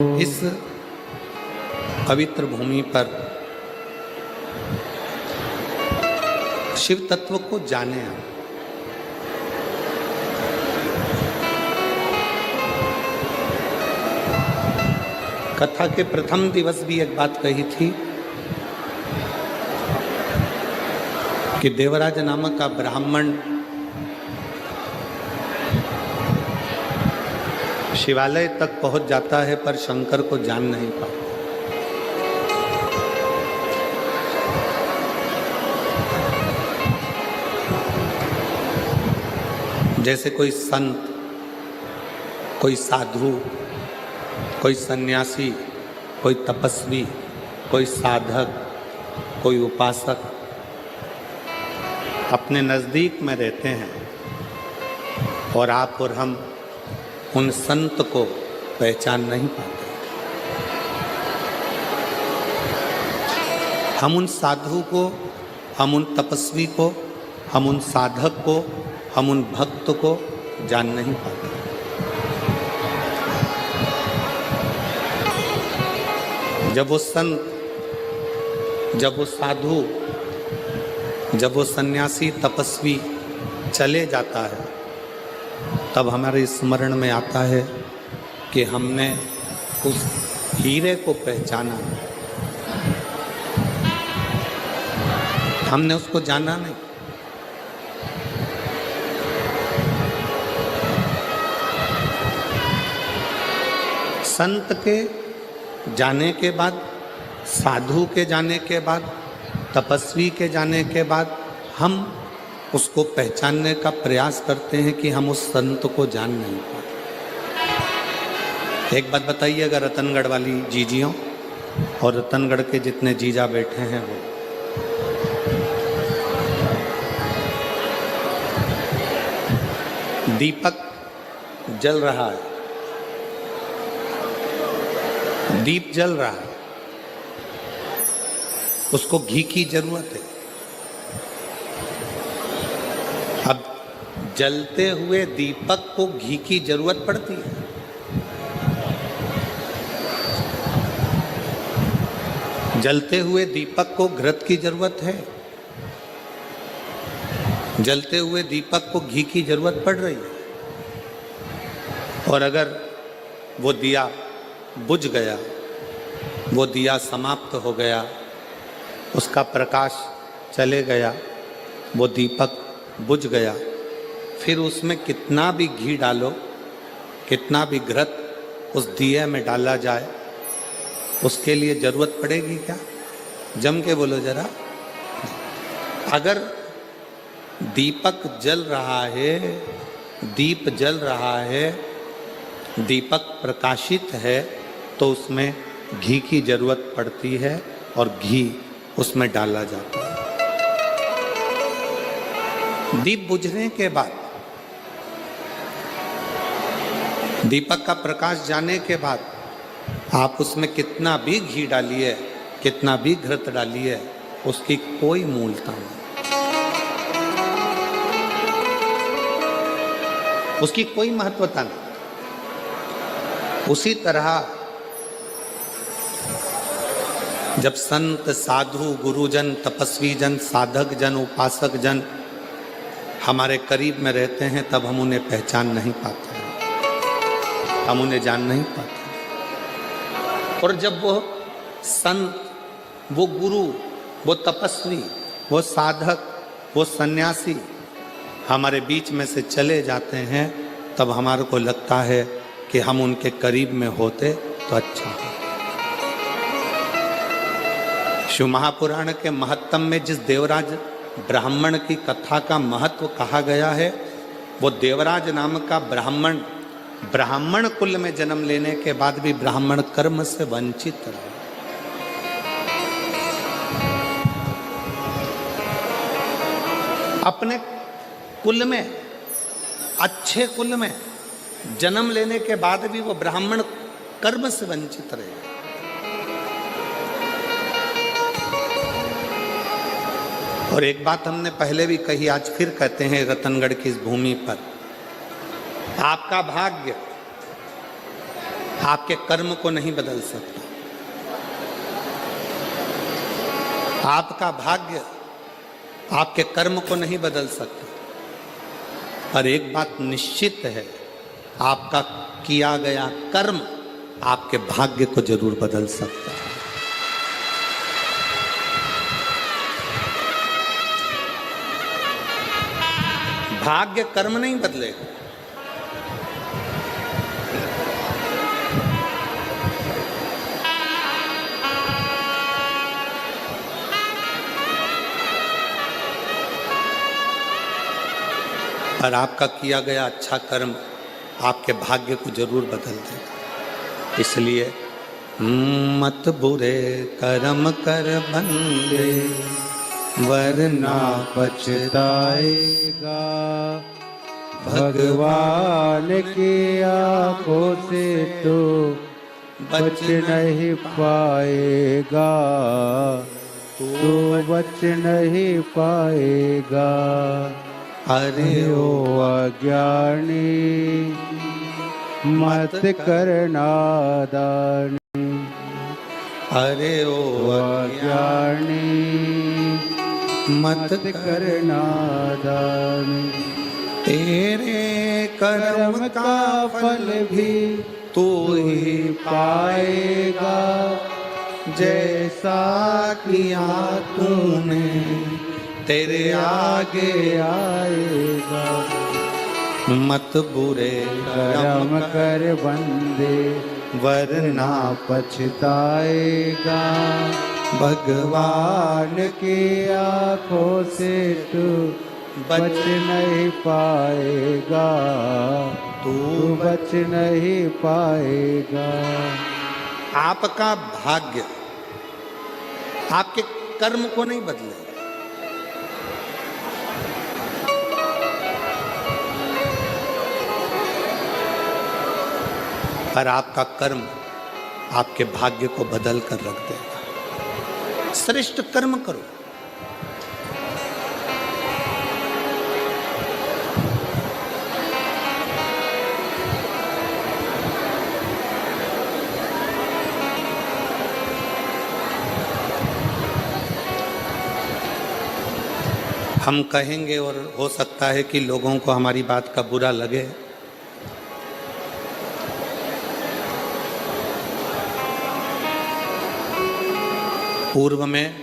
इस पवित्र भूमि पर शिव तत्व को जाने हम। कथा के प्रथम दिवस भी एक बात कही थी कि देवराज नामक का ब्राह्मण शिवालय तक पहुंच जाता है पर शंकर को जान नहीं पाता। जैसे कोई संत, कोई साधु, कोई सन्यासी, कोई तपस्वी, कोई साधक, कोई उपासक अपने नजदीक में रहते हैं और आप और हम उन संत को पहचान नहीं पाते। हम उन साधु को, हम उन तपस्वी को, हम उन साधक को, हम उन भक्त को जान नहीं पाते। जब वो संत, जब वो साधु, जब वो सन्यासी, तपस्वी चले जाता है तब हमारे स्मरण में आता है कि हमने उस हीरे को पहचाना, हमने उसको जाना नहीं। संत के जाने के बाद, साधु के जाने के बाद, तपस्वी के जाने के बाद हम उसको पहचानने का प्रयास करते हैं कि हम उस संत को जान नहीं पाते। एक बात बताइएगा रतनगढ़ वाली जीजियों और रतनगढ़ के जितने जीजा बैठे हैं वो, दीपक जल रहा है, दीप जल रहा है, उसको घी की जरूरत है। अब जलते हुए दीपक को घी की जरूरत पड़ती है। जलते हुए दीपक को घृत की जरूरत है। जलते हुए दीपक को घी की जरूरत पड़ रही है। और अगर वो दिया बुझ गया, वो दिया समाप्त हो गया, उसका प्रकाश चले गया, वो दीपक बुझ गया, फिर उसमें कितना भी घी डालो, कितना भी घृत उस दिए में डाला जाए, उसके लिए जरूरत पड़ेगी क्या? जम के बोलो जरा। अगर दीपक जल रहा है, दीप जल रहा है, दीपक प्रकाशित है, तो उसमें घी की जरूरत पड़ती है और घी उसमें डाला जाता है। दीप बुझने के बाद, दीपक का प्रकाश जाने के बाद आप उसमें कितना भी घी डालिए, कितना भी घृत डालिए, उसकी कोई मूलता नहीं, उसकी कोई महत्वता नहीं। उसी तरह जब संत, साधु, गुरुजन, तपस्वी जन, साधक जन, उपासक जन हमारे करीब में रहते हैं तब हम उन्हें पहचान नहीं पाते, हम उन्हें जान नहीं पाते। और जब वो संत, वो गुरु, वो तपस्वी, वो साधक, वो सन्यासी हमारे बीच में से चले जाते हैं तब हमारे को लगता है कि हम उनके करीब में होते तो अच्छा हो। शिव महापुराण के महत्तम में जिस देवराज ब्राह्मण की कथा का महत्व कहा गया है, वो देवराज नाम का ब्राह्मण, ब्राह्मण कुल में जन्म लेने के बाद भी ब्राह्मण कर्म से वंचित रहा। अपने कुल में, अच्छे कुल में जन्म लेने के बाद भी वो ब्राह्मण कर्म से वंचित रहे। और एक बात हमने पहले भी कही, आज फिर कहते हैं रतनगढ़ की इस भूमि पर, आपका भाग्य, आपके कर्म को नहीं बदल सकता। आपका भाग्य आपके कर्म को नहीं बदल सकता। पर एक बात निश्चित है, आपका किया गया कर्म आपके भाग्य को जरूर बदल सकता है। भाग्य कर्म नहीं बदलेगा। पर आपका किया गया अच्छा कर्म आपके भाग्य को जरूर बदल देगा। इसलिए मत बुरे कर्म कर बंदे, वरना पछताएगा। भगवान की आंखों से तो बच नहीं पाएगा, तो बच नहीं पाएगा। अरे ओ अज्ञानी मत करना दानी, अरे ओ अज्ञानी मत करना दानी। तेरे कर्म का फल भी तू ही पाएगा, जैसा किया तूने तेरे आगे आएगा। मत बुरे कर्म कर बंदे, वरना पछताएगा। भगवान की आंखों से तू बच नहीं पाएगा, तू बच नहीं पाएगा। आपका भाग्य आपके कर्म को नहीं बदलेगा। पर आपका कर्म आपके भाग्य को बदल कर रख देगा। श्रेष्ठ कर्म करो। हम कहेंगे और हो सकता है कि लोगों को हमारी बात का बुरा लगे, पूर्व में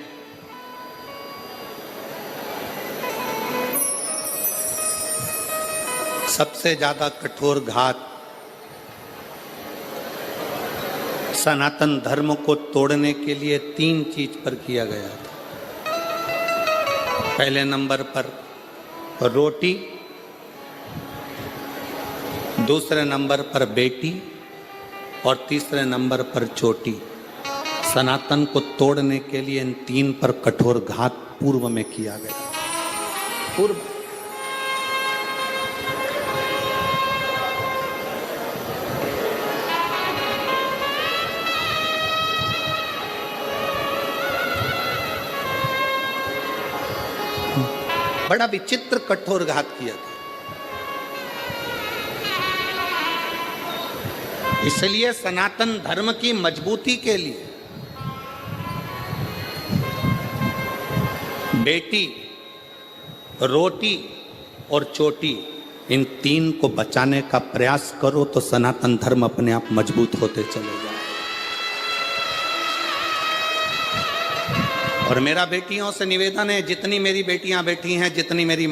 सबसे ज्यादा कठोर घात सनातन धर्म को तोड़ने के लिए 3 चीज पर किया गया था। पहले नंबर पर रोटी, दूसरे नंबर पर बेटी और तीसरे नंबर पर चोटी। सनातन को तोड़ने के लिए इन 3 पर कठोर घात पूर्व में किया गया। पूर्व बड़ा विचित्र कठोर घात किया था। इसलिए सनातन धर्म की मजबूती के लिए बेटी, रोटी और चोटी, इन 3 को बचाने का प्रयास करो तो सनातन धर्म अपने आप मजबूत होते चले जाए। और मेरा बेटियों से निवेदन है, जितनी मेरी बेटियां बैठी हैं, जितनी मेरी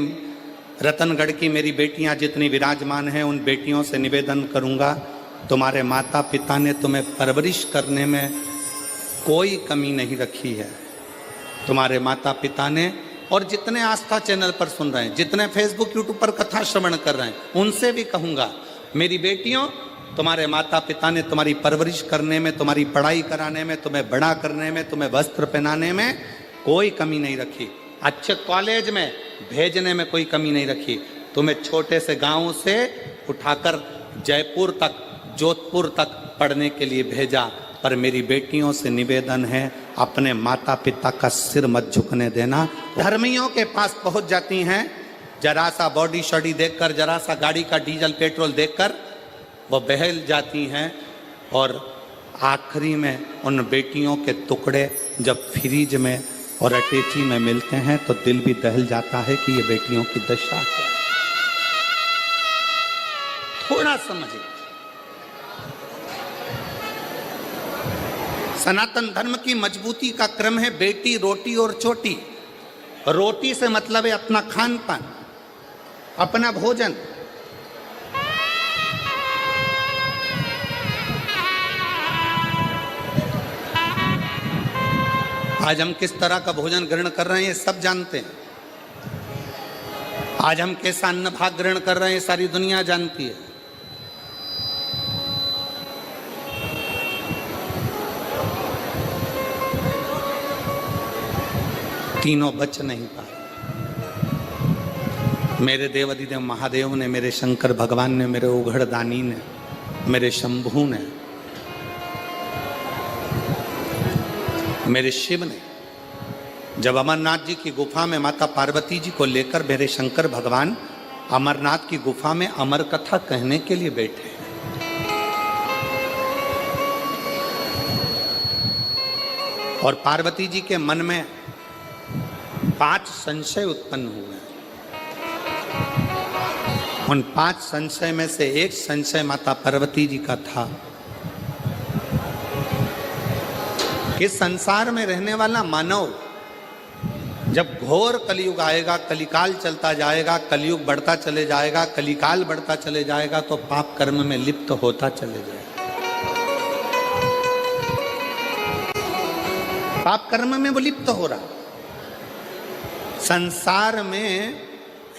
रतनगढ़ की मेरी बेटियां जितनी विराजमान हैं, उन बेटियों से निवेदन करूंगा, तुम्हारे माता पिता ने तुम्हें परवरिश करने में कोई कमी नहीं रखी है। तुम्हारे माता पिता ने, और जितने आस्था चैनल पर सुन रहे हैं, जितने फेसबुक यूट्यूब पर कथा श्रवण कर रहे हैं, उनसे भी कहूँगा, मेरी बेटियों, तुम्हारे माता पिता ने तुम्हारी परवरिश करने में, तुम्हारी पढ़ाई कराने में, तुम्हें बड़ा करने में, तुम्हें वस्त्र पहनाने में कोई कमी नहीं रखी। अच्छे कॉलेज में भेजने में कोई कमी नहीं रखी। तुम्हें छोटे से गाँव से उठाकर जयपुर तक, जोधपुर तक पढ़ने के लिए भेजा। पर मेरी बेटियों से निवेदन है, अपने माता पिता का सिर मत झुकने देना। धर्मियों के पास पहुंच जाती हैं, जरा सा बॉडी शॉडी देखकर, जरा सा गाड़ी का डीजल पेट्रोल देखकर वो बहल जाती हैं। और आखिरी में उन बेटियों के टुकड़े जब फ्रिज में और अटैची में मिलते हैं तो दिल भी दहल जाता है कि ये बेटियों की दशा है। थोड़ा समझिए, सनातन धर्म की मजबूती का क्रम है बेटी, रोटी और चोटी। रोटी से मतलब है अपना खान पान, अपना भोजन। आज हम किस तरह का भोजन ग्रहण कर रहे हैं ये सब जानते हैं। आज हम कैसा अन्न भाग ग्रहण कर रहे हैं सारी दुनिया जानती है। तीनों बच नहीं पाए। मेरे देव अधिदेव महादेव ने, मेरे शंकर भगवान ने, मेरे उघड़ दानी ने, मेरे शंभू ने, मेरे शिव ने, जब अमरनाथ जी की गुफा में माता पार्वती जी को लेकर मेरे शंकर भगवान अमरनाथ की गुफा में अमर कथा कहने के लिए बैठे, और पार्वती जी के मन में 5 संशय उत्पन्न हुए। उन 5 संशय में से एक संशय माता पार्वती जी का था कि संसार में रहने वाला मानव जब घोर कलयुग आएगा, कलिकाल चलता जाएगा, कलयुग बढ़ता चले जाएगा, कलिकाल बढ़ता चले जाएगा, तो पाप कर्म में लिप्त होता चले जाएगा। पाप कर्म में वो लिप्त हो रहा। संसार में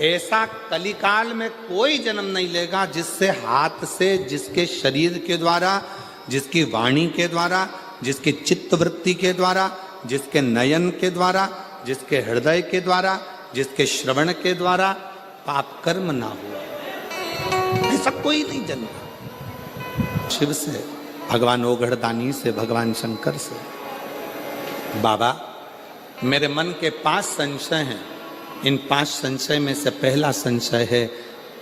ऐसा कलिकाल में कोई जन्म नहीं लेगा जिससे हाथ से, जिसके शरीर के द्वारा, जिसकी वाणी के द्वारा, जिसकी चित्त वृत्ति के द्वारा, जिसके नयन के द्वारा, जिसके हृदय के द्वारा, जिसके श्रवण के द्वारा पाप कर्म ना हुआ। ऐसा कोई नहीं जन्मा। शिव से, भगवान ओघड़ दानी से, भगवान शंकर से, बाबा मेरे मन के 5 संशय हैं। इन 5 संशय में से पहला संशय है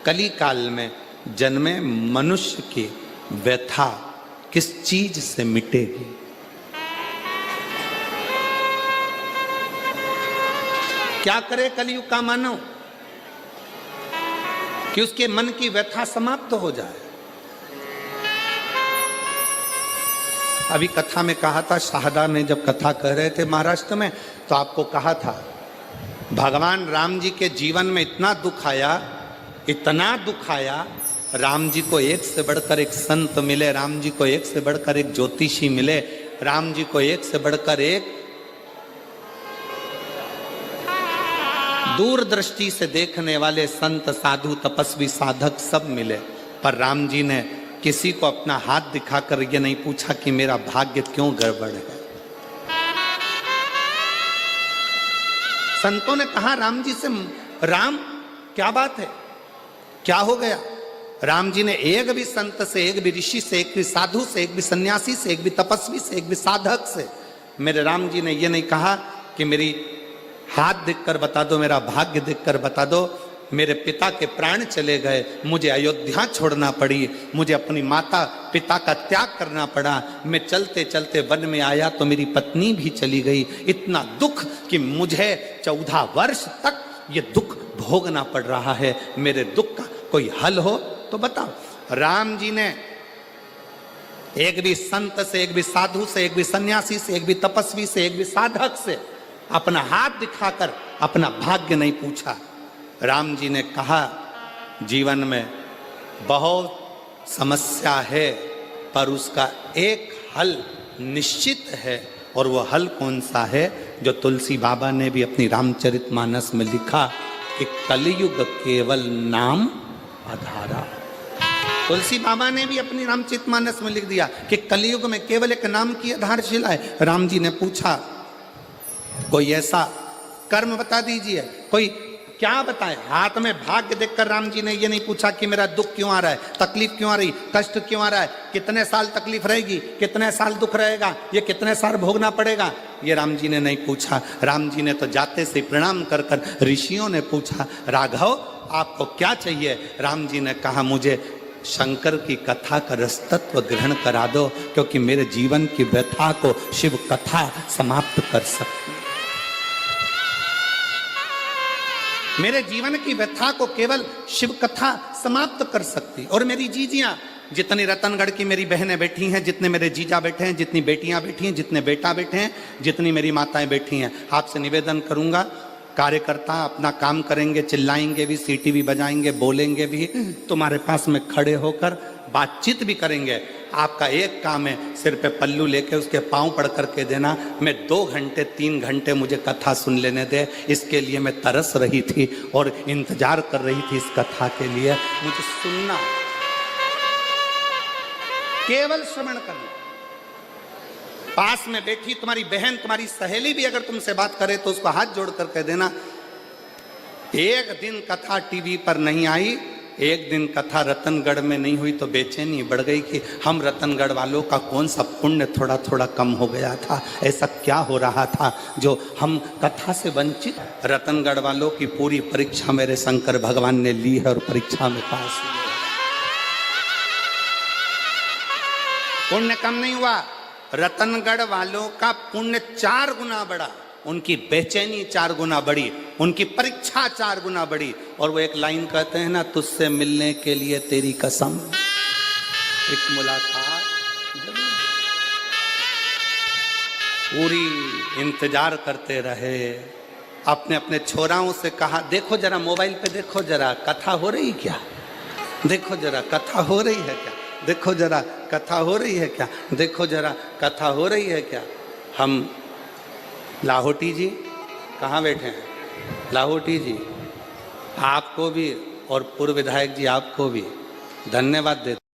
कली काल में जन्मे मनुष्य की व्यथा किस चीज से मिटेगी। क्या करे कलयुग का मानव कि उसके मन की व्यथा समाप्त हो जाए। अभी कथा में कहा था, शाहदा में जब कथा कह रहे थे महाराष्ट्र में, तो आपको कहा था भगवान राम जी के जीवन में इतना दुख आया, इतना दुख आया। राम जी को एक से बढ़कर एक संत मिले, राम जी को एक से बढ़कर एक ज्योतिषी मिले, राम जी को एक से बढ़कर एक दूरदृष्टि से देखने वाले संत, साधु, तपस्वी, साधक सब मिले। पर राम जी ने किसी को अपना हाथ दिखाकर ये नहीं पूछा कि मेरा भाग्य क्यों गड़बड़ है। संतों ने कहा राम जी से, राम क्या बात है, क्या हो गया। राम जी ने एक भी संत से, एक भी ऋषि से, एक भी साधु से, एक भी सन्यासी से, एक भी तपस्वी से, एक भी साधक से, मेरे राम जी ने ये नहीं कहा कि मेरी हाथ देखकर बता दो, मेरा भाग्य देखकर बता दो। मेरे पिता के प्राण चले गए, मुझे अयोध्या छोड़ना पड़ी, मुझे अपनी माता पिता का त्याग करना पड़ा, मैं चलते चलते वन में आया तो मेरी पत्नी भी चली गई। इतना दुख कि मुझे 14 वर्ष तक ये दुख भोगना पड़ रहा है। मेरे दुख का कोई हल हो तो बताओ। राम जी ने एक भी संत से, एक भी साधु से, एक भी सन्यासी से, एक भी तपस्वी से, एक भी साधक से अपना हाथ दिखाकर अपना भाग्य नहीं पूछा। राम जी ने कहा जीवन में बहुत समस्या है, पर उसका एक हल निश्चित है, और वो हल कौन सा है, जो तुलसी बाबा ने भी अपनी रामचरितमानस में लिखा कि कलयुग केवल नाम आधारा। तुलसी बाबा ने भी अपनी रामचरितमानस में लिख दिया कि कलयुग में केवल एक नाम की आधारशिला है। राम जी ने पूछा कोई ऐसा कर्म बता दीजिए, कोई क्या बताए। हाथ में भाग्य देखकर राम जी ने ये नहीं पूछा कि मेरा दुख क्यों आ रहा है, तकलीफ क्यों आ रही, कष्ट क्यों आ रहा है, कितने साल तकलीफ रहेगी, कितने साल दुख रहेगा, ये कितने साल भोगना पड़ेगा, ये राम जी ने नहीं पूछा। राम जी ने तो जाते से प्रणाम कर कर ऋषियों ने पूछा राघव आपको क्या चाहिए। राम जी ने कहा मुझे शंकर की कथा का रसतत्व ग्रहण करा दो, क्योंकि मेरे जीवन की व्यथा को शिव कथा समाप्त कर सकती है। मेरे जीवन की व्यथा को केवल शिव कथा समाप्त कर सकती। और मेरी जीजियां, जितनी रतनगढ़ की मेरी बहनें बैठी हैं, जितने मेरे जीजा बैठे हैं, जितनी बेटियां बैठी हैं, जितने बेटा बैठे हैं, जितनी मेरी माताएं बैठी हैं, आपसे निवेदन करूंगा, कार्यकर्ता अपना काम करेंगे, चिल्लाएंगे भी, सीटी भी बजाएंगे, बोलेंगे भी, तुम्हारे पास में खड़े होकर बातचीत भी करेंगे। आपका एक काम है, सिर पे पल्लू लेके उसके पांव पड़ करके देना। मैं 2 घंटे 3 घंटे मुझे कथा सुन लेने दे, इसके लिए मैं तरस रही थी और इंतजार कर रही थी इस कथा के लिए। मुझे सुनना, केवल श्रवण करना। पास में बैठी तुम्हारी बहन, तुम्हारी सहेली भी अगर तुमसे बात करे तो उसको हाथ जोड़ कर कह देना, एक दिन कथा टीवी पर नहीं आई, एक दिन कथा रतनगढ़ में नहीं हुई तो बेचैनी बढ़ गई कि हम रतनगढ़ वालों का कौन सा पुण्य थोड़ा थोड़ा कम हो गया था, ऐसा क्या हो रहा था जो हम कथा से वंचित। रतनगढ़ वालों की पूरी परीक्षा मेरे शंकर भगवान ने ली है और परीक्षा में पास हुई। पुण्य कम नहीं हुआ, रतनगढ़ वालों का पुण्य 4 गुना बढ़ा, उनकी बेचैनी 4 गुना बढ़ी, उनकी परीक्षा 4 गुना बढ़ी। और वो एक लाइन कहते हैं ना, तुझसे मिलने के लिए तेरी कसम, एक मुलाकात जरूर। पूरी इंतजार करते रहे। अपने अपने छोराओं से कहा, देखो जरा मोबाइल पे, देखो जरा कथा हो रही क्या, देखो जरा कथा हो रही है क्या, देखो जरा कथा हो रही है क्या, देखो जरा कथा हो रही है क्या। हम लाहौटी जी कहाँ बैठे हैं, लाहौटी जी आपको भी और पूर्व विधायक जी आपको भी धन्यवाद देते।